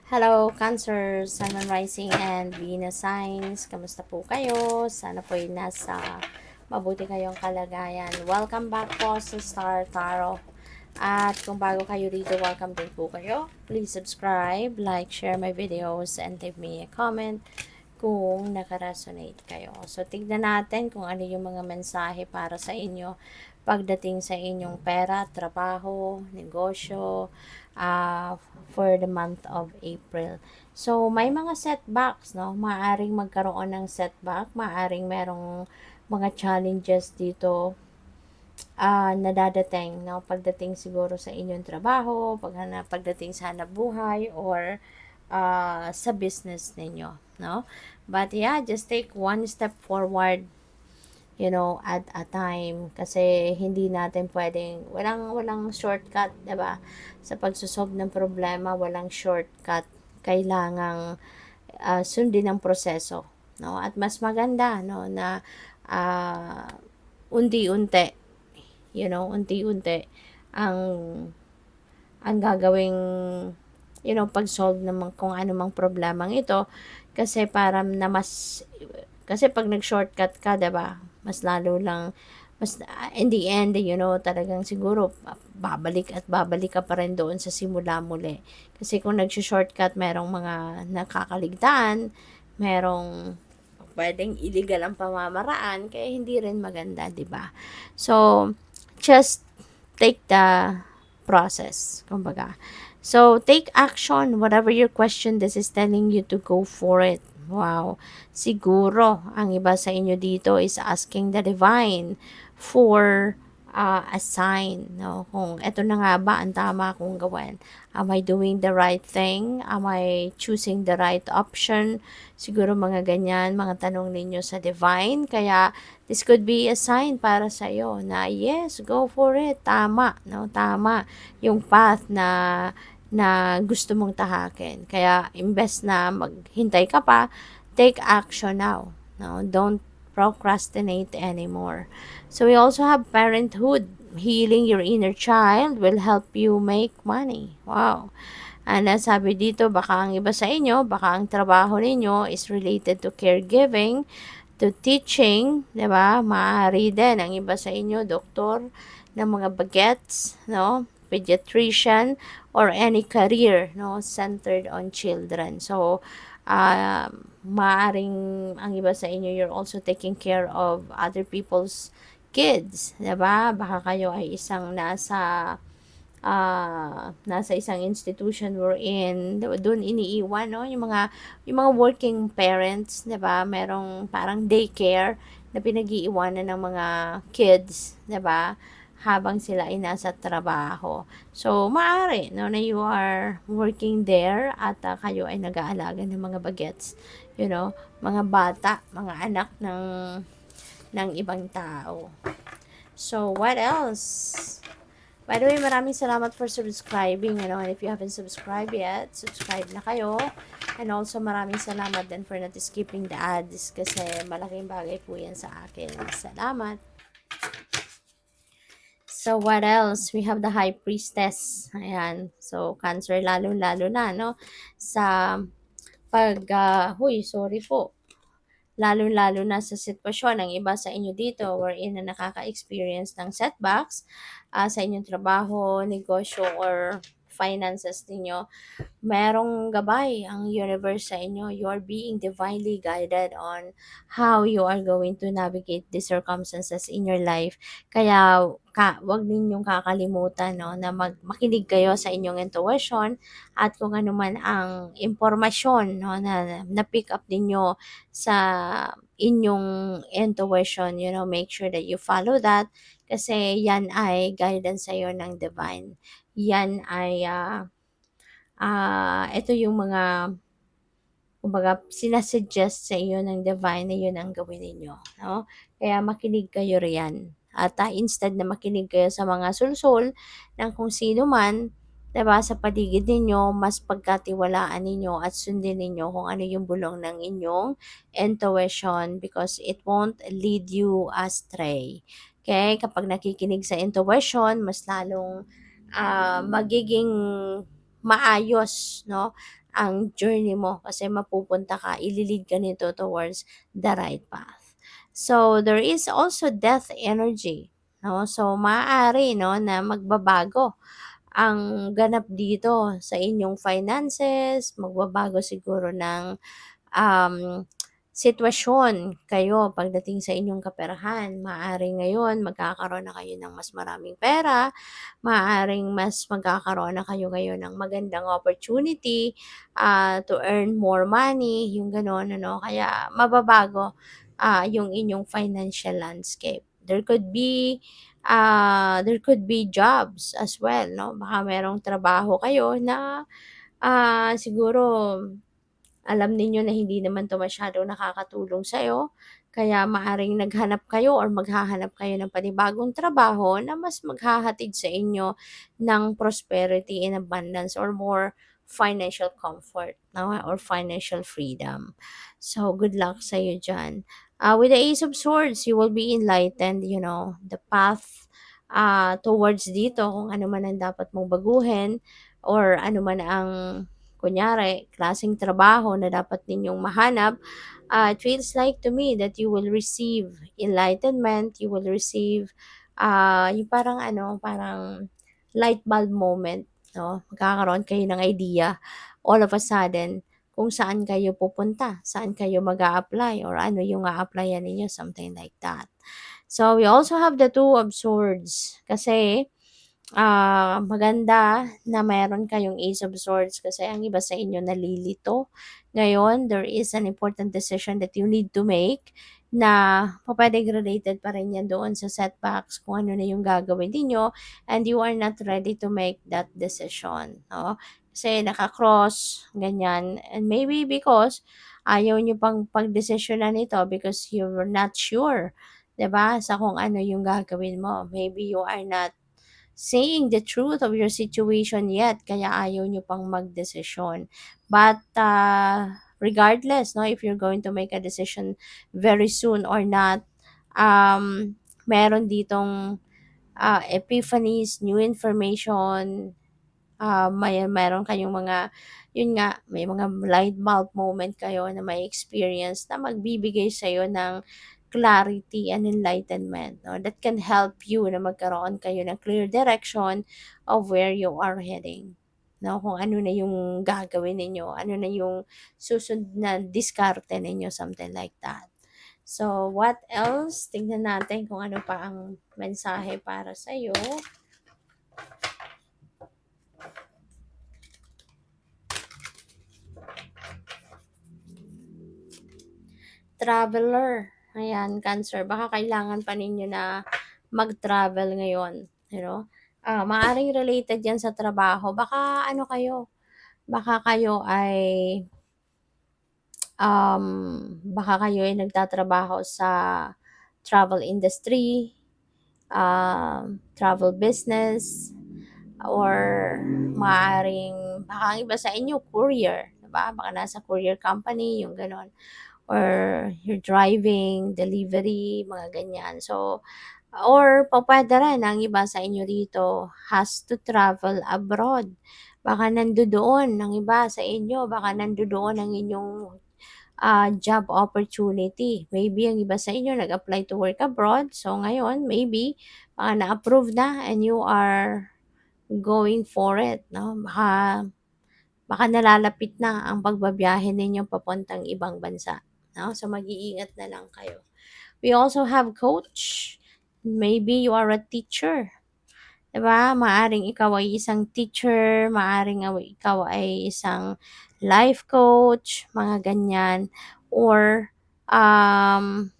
Hello, Cancer, Sun, Moon Rising, and Venus signs. Kamusta po kayo? Sana po ay nasa mabuti kayong kalagayan. Welcome back po sa Star Tarot. At kung bago kayo dito, welcome din po kayo. Please subscribe, like, share my videos, and leave me a comment kung nakaresonate kayo. So, tignan natin kung ano yung mga mensahe para sa inyo pagdating sa inyong pera, trabaho, negosyo, for the month of April. So, may mga setbacks, no? Maaring magkaroon ng setback, maaring merong mga challenges dito nadadating, no? Pagdating siguro sa inyong trabaho, pagdating sa hanap buhay, or sa business ninyo, no? But yeah, just take one step forward, at a time, kasi hindi natin pwedeng, walang shortcut, 'di ba? Sa pagsusolve ng problema, walang shortcut. Kailangang sundin ang proseso, no? At mas maganda, no, na uh, unti-unti, unti-unti ang gagawing, pag-solve ng kung ano mang problemang ito, kasi para na mas, kasi pag nag-shortcut ka, 'di ba? Mas lalo lang, mas in the end, talagang siguro babalik at babalik ka pa rin doon sa simula muli. Kasi kung nag-shortcut, merong mga nakakaligtaan, merong pwedeng illegal ang pamamaraan, kaya hindi rin maganda, 'di ba? So, just take the process, kumbaga. So, take action. Whatever your question, this is telling you to go for it. Wow. Siguro, ang iba sa inyo dito is asking the divine for a sign. No? Kung eto na nga ba ang tama kong gawin. Am I doing the right thing? Am I choosing the right option? Siguro mga ganyan, mga tanong ninyo sa divine. Kaya, this could be a sign para sa iyo na yes, go for it. Tama, no? Tama yung path na gusto mong tahakin. Kaya, imbes na maghintay ka pa, take action now. No? Don't procrastinate anymore. So, we also have parenthood. Healing your inner child will help you make money. Wow. Sabi dito, baka ang iba sa inyo, baka ang trabaho ninyo is related to caregiving, to teaching, 'di ba? Maaari din ang iba sa inyo, doktor ng mga bagets, no? Pediatrician, or any career, no, centered on children. So, maaring ang iba sa inyo, you're also taking care of other people's kids, 'di ba? Baka kayo ay isang nasa isang institution wherein doon iniiwan, no, yung mga working parents, 'di ba? Merong parang daycare na pinag-iiwanan ng mga kids, 'di ba? Habang sila ay nasa trabaho. So, maaari, no, na you are working there at kayo ay nag-aalaga ng mga bagets, mga bata, mga anak ng ibang tao. So, what else? By the way, maraming salamat for subscribing, and if you haven't subscribed yet, subscribe na kayo. And also, maraming salamat din for not skipping the ads, kasi malaking bagay po yan sa akin. Salamat. So, what else? We have the High Priestess. Ayan. So, Cancer, lalo-lalo na, no? Sa huy, sorry po. Lalo-lalo na sa sitwasyon ng iba sa inyo dito wherein na nakaka-experience ng setbacks sa inyong trabaho, negosyo, or finances ninyo. Merong gabay ang universe sa inyo. You are being divinely guided on how you are going to navigate the circumstances in your life. Kaya wag ninyong kakalimutan, no, na makinig kayo sa inyong intuition, at kung ano man ang impormasyon, no, na pick up ninyo sa inyong intuition, make sure that you follow that, kasi yan ay guidance sa iyo ng divine. Yan ay ito yung mga, kumbaga, sinasuggest sa iyo ng divine na yun ang gawin ninyo, no? Kaya makinig kayo riyan. At instead na makinig kayo sa mga sulsol ng kung sino man, 'di ba, sa paligid ninyo, mas pagkatiwalaan ninyo at sundin ninyo kung ano yung bulong ng inyong intuition, because it won't lead you astray. Okay? Kapag nakikinig sa intuition, mas lalong magiging maayos, no, ang journey mo kasi mapupunta ka, ililid ka nito towards the right path. So, there is also death energy, no? So, maaari, no, na magbabago ang ganap dito sa inyong finances, magbabago siguro ng um, sitwasyon kayo pagdating sa inyong kaperahan. Maaaring ngayon magkakaroon na kayo ng mas maraming pera, maaaring mas magkakaroon na kayo ngayon ng magandang opportunity to earn more money, yung gano'n, ano. Kaya mababago yung inyong financial landscape. There could be jobs as well, no? Baka merong trabaho kayo na siguro alam ninyo na hindi naman 'to masyadong nakakatulong sa'yo, kaya maaring naghanap kayo or maghahanap kayo ng panibagong trabaho na mas maghahatid sa inyo ng prosperity and abundance or more financial comfort, 'no, or financial freedom. So, good luck sa'yo diyan. With the Ace of Swords, you will be enlightened, the path towards dito kung ano man ang dapat mong baguhin or ano man ang kunyari, klaseng trabaho na dapat ninyong mahanap, it feels like to me that you will receive enlightenment, you will receive, yung parang ano, parang light bulb moment, no? Magkakaroon kayo ng idea all of a sudden kung saan kayo pupunta, saan kayo mag apply or ano yung a-applyan ninyo, something like that. So, we also have the Two of Swords kasi maganda na meron kayong Ace of Swords kasi ang iba sa inyo nalilito. Ngayon, there is an important decision that you need to make na pupuwedeng related pa rin yan doon sa setbacks kung ano na yung gagawin ninyo and you are not ready to make that decision, 'no? Kasi naka-cross, ganyan. And maybe because ayaw niyo pang pagdesisyonan ito because you're not sure, 'di ba, sa kung ano yung gagawin mo. Maybe you are not saying the truth of your situation yet, kaya ayaw nyo pang magdesisyon. But regardless, no, if you're going to make a decision very soon or not, meron ditong epiphanies, new information, meron kayong mga, yun nga, may mga light bulb moment kayo na may experience na magbibigay sa'yo ng clarity and enlightenment, no? That can help you na magkaroon kayo ng clear direction of where you are heading. No, kung ano na yung gagawin ninyo, ano na yung susunod na diskarte ninyo, something like that. So, what else? Tingnan natin kung ano pa ang mensahe para sa'yo. Traveler, ayan, Cancer, baka kailangan pa ninyo na mag-travel ngayon, maaaring related 'yan sa trabaho. Baka kayo ay, baka kayo ay nagtatrabaho sa travel industry, travel business, or maaaring baka ang iba sa inyo courier, 'di ba? Baka nasa courier company, yung gano'n. Or you're driving, delivery, mga ganyan. So, or pupuwede rin ang iba sa inyo dito has to travel abroad. Baka nandodoon ang iba sa inyo, baka nandodoon ang inyong job opportunity. Maybe ang iba sa inyo nag-apply to work abroad. So, ngayon, maybe, baka na-approve na and you are going for it, no? Baka nalalapit na ang pagbabiyahe ninyo papuntang ibang bansa, 'no? So, mag-iingat na lang kayo. We also have coach. Maybe you are a teacher, 'di ba? Maaaring ikaw ay isang teacher, maaaring ikaw ay isang life coach, mga ganyan. Or, um,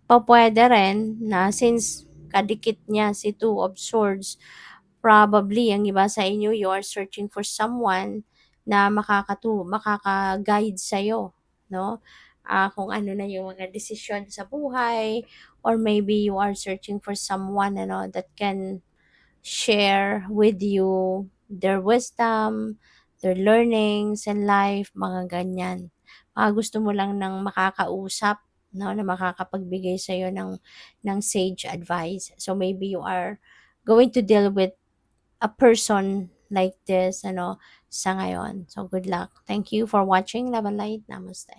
pupuwede rin na since kadikit niya si Two of Swords, probably ang iba sa inyo, you are searching for someone na makaka-guide sa'yo, 'no? Kung ano na yung mga desisyon sa buhay or maybe you are searching for someone ano, that can share with you their wisdom, their learnings in life, mga ganyan. Gusto mo lang ng makakausap, 'no, na makakapagbigay sa'yo ng sage advice. So, maybe you are going to deal with a person like this ano sa ngayon. So good luck. Thank you for watching. Love and light. Namaste.